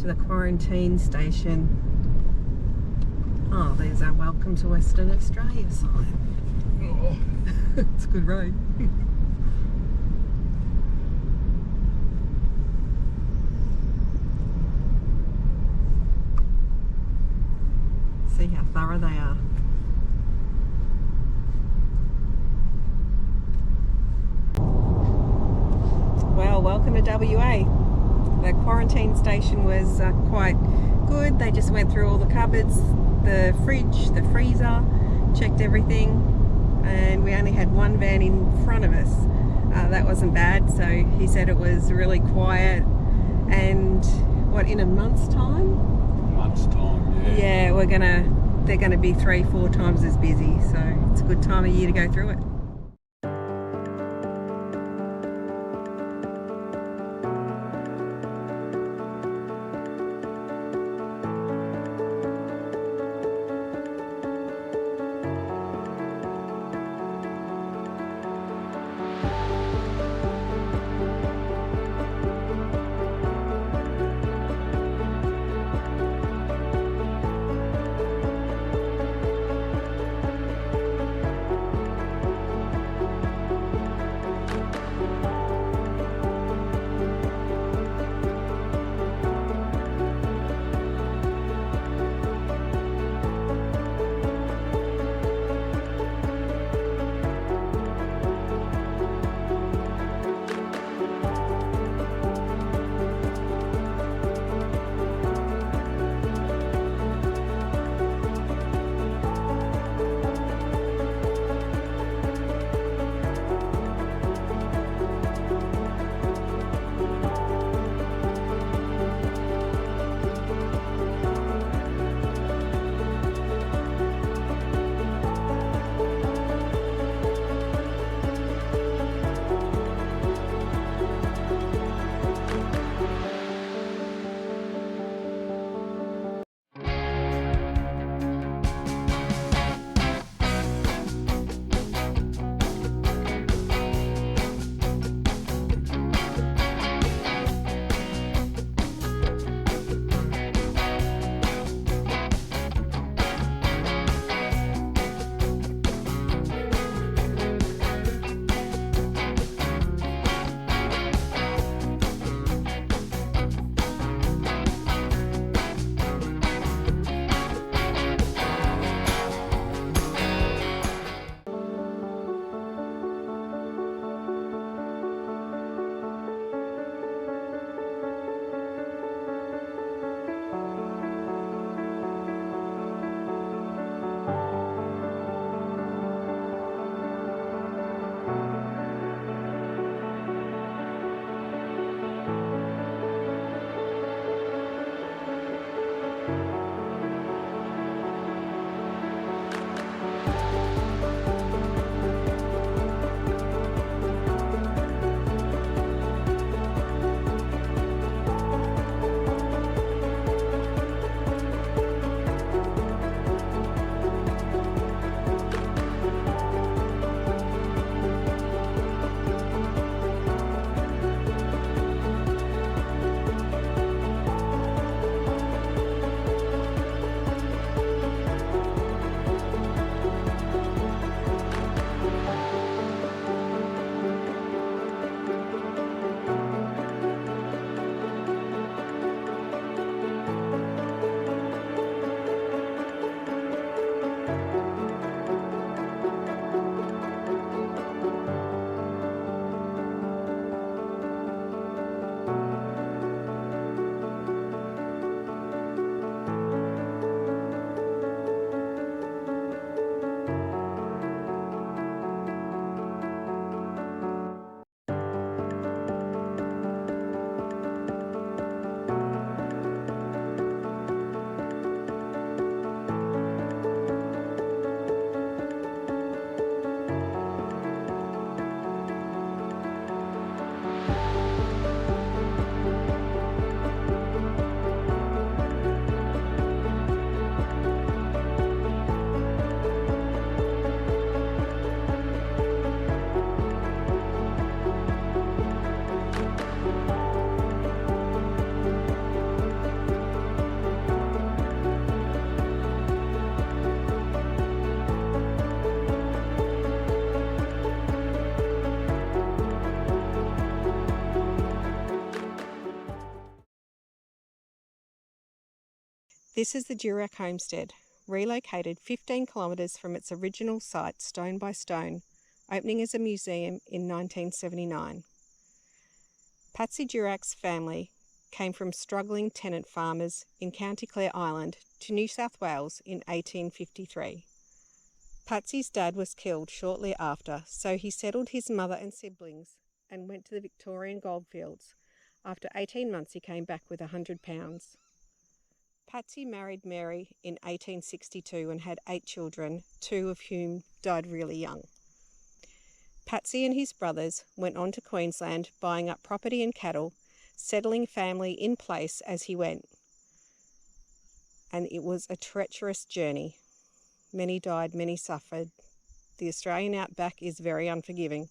to the quarantine station. Oh, there's our welcome to Western Australia sign. Oh. It's a good road. See how thorough they are. Well, welcome to WA. The quarantine station was quite good. They just went through all the cupboards, the fridge, the freezer, checked everything, and we only had one van in front of us. That wasn't bad, so he said it was really quiet. And what, in a month's time? Month's time, yeah. Yeah, they're gonna be 3-4 times as busy, so it's a good time of year to go through it. This is the Durack homestead, relocated 15 kilometres from its original site stone by stone, opening as a museum in 1979. Patsy Durack's family came from struggling tenant farmers in County Clare Island to New South Wales in 1853. Patsy's dad was killed shortly after, so he settled his mother and siblings and went to the Victorian goldfields. After 18 months, he came back with £100. Patsy married Mary in 1862 and had 8 children, 2 of whom died really young. Patsy and his brothers went on to Queensland, buying up property and cattle, settling family in place as he went. And it was a treacherous journey. Many died, many suffered. The Australian outback is very unforgiving.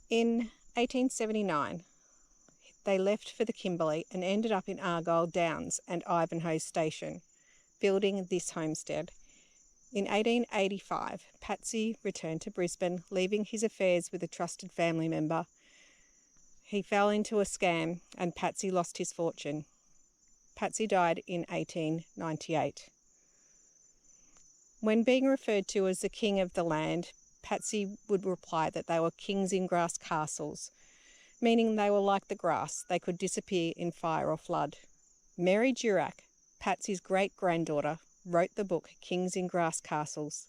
In 1879, they left for the Kimberley and ended up in Argyle Downs and Ivanhoe Station, building this homestead. In 1885, Patsy returned to Brisbane, leaving his affairs with a trusted family member. He fell into a scam and Patsy lost his fortune. Patsy died in 1898. When being referred to as the king of the land, Patsy would reply that they were kings in grass castles, meaning they were like the grass, they could disappear in fire or flood. Mary Durack, Patsy's great-granddaughter, wrote the book Kings in Grass Castles.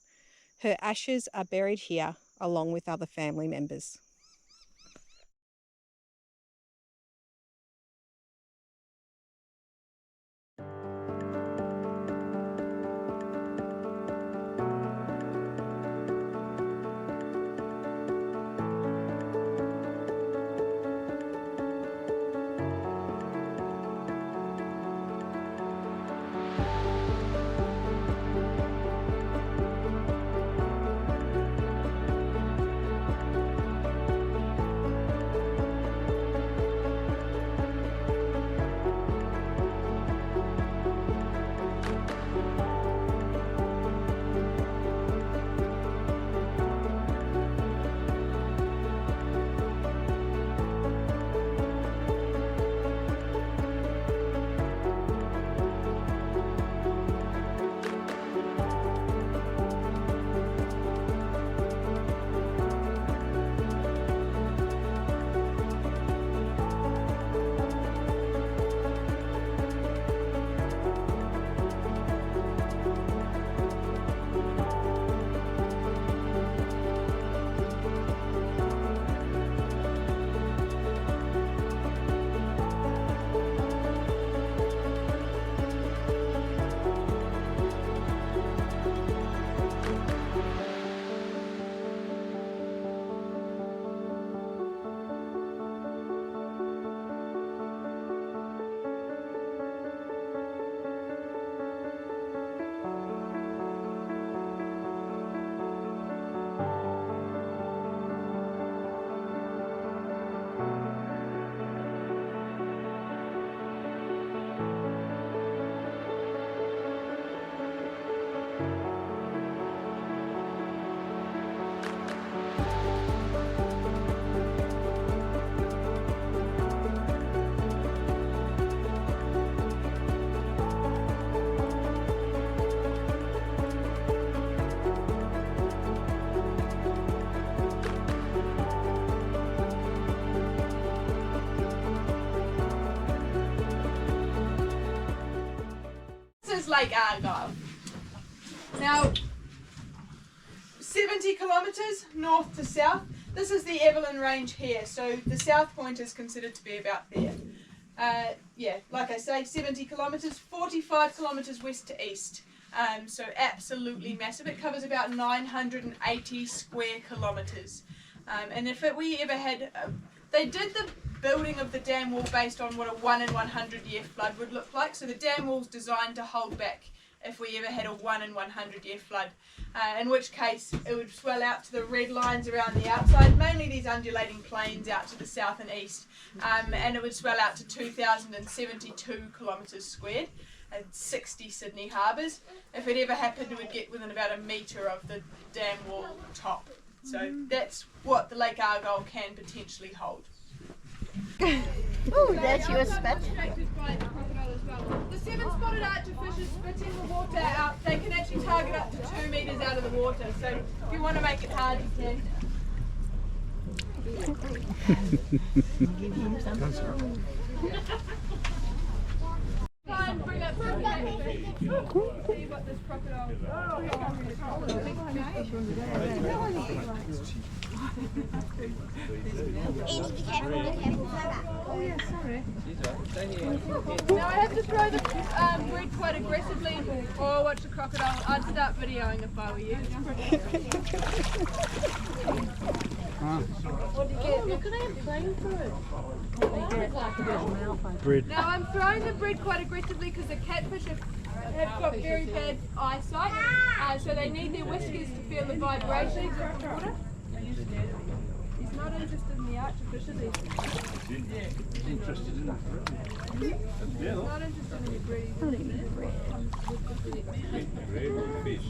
Her ashes are buried here along with other family members. Lake Argyle. Now, 70 kilometres north to south. This is the Evelyn Range here, so the south point is considered to be about there. Yeah, like I say, 70 kilometres, 45 kilometres west to east. So absolutely massive. It covers about 980 square kilometres. And if we ever had, they did the building of the dam wall based on what a 1 in 100 year flood would look like. So the dam wall's designed to hold back if we ever had a 1 in 100 year flood, in which case it would swell out to the red lines around the outside, mainly these undulating plains out to the south and east, and it would swell out to 2,072 kilometres squared and 60 Sydney harbours. If it ever happened, it would get within about a metre of the dam wall top. So that's what the Lake Argyle can potentially hold. Oh, that's your spit. The 7 spotted archerfish is spitting the water out. They can actually target up to 2 metres out of the water. So if you want to make it hard, you can. Try and bring up some catfish. See what this crocodile is. Now I have to throw the bread quite aggressively or watch the crocodile. I'd start videoing if I were you. What do you get? Look at him playing through. Bread. Now I'm throwing the bread quite aggressively because the catfish have got very bad eyesight, so they need their whiskers to feel the vibrations of the water. He's not interested in the archerfish, is he? He's interested in that. He's not interested in the bread. He's interested in the bread. Bread or fish.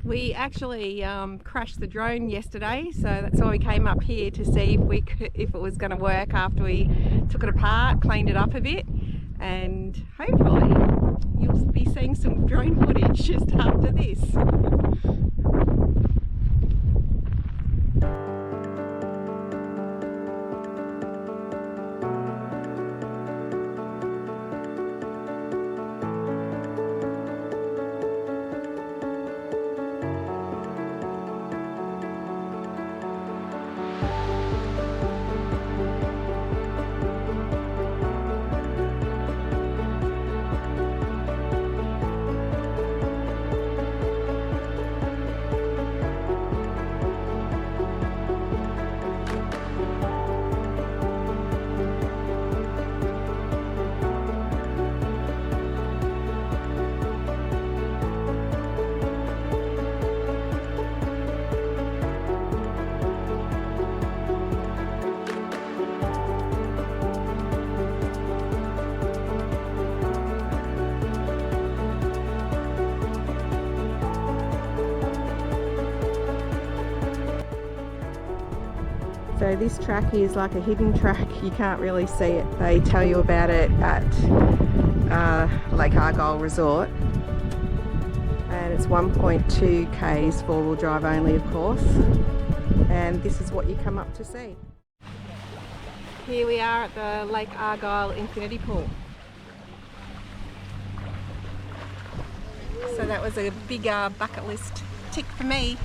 We actually crashed the drone yesterday, so that's why we came up here to see if it was going to work after we took it apart, cleaned it up a bit, and hopefully you'll be seeing some drone footage just after this. So this track is like a hidden track, you can't really see it. They tell you about it at Lake Argyle Resort. And it's 1.2 k's four-wheel drive only, of course. And this is what you come up to see. Here we are at the Lake Argyle Infinity Pool. So that was a big bucket list tick for me.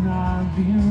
I've been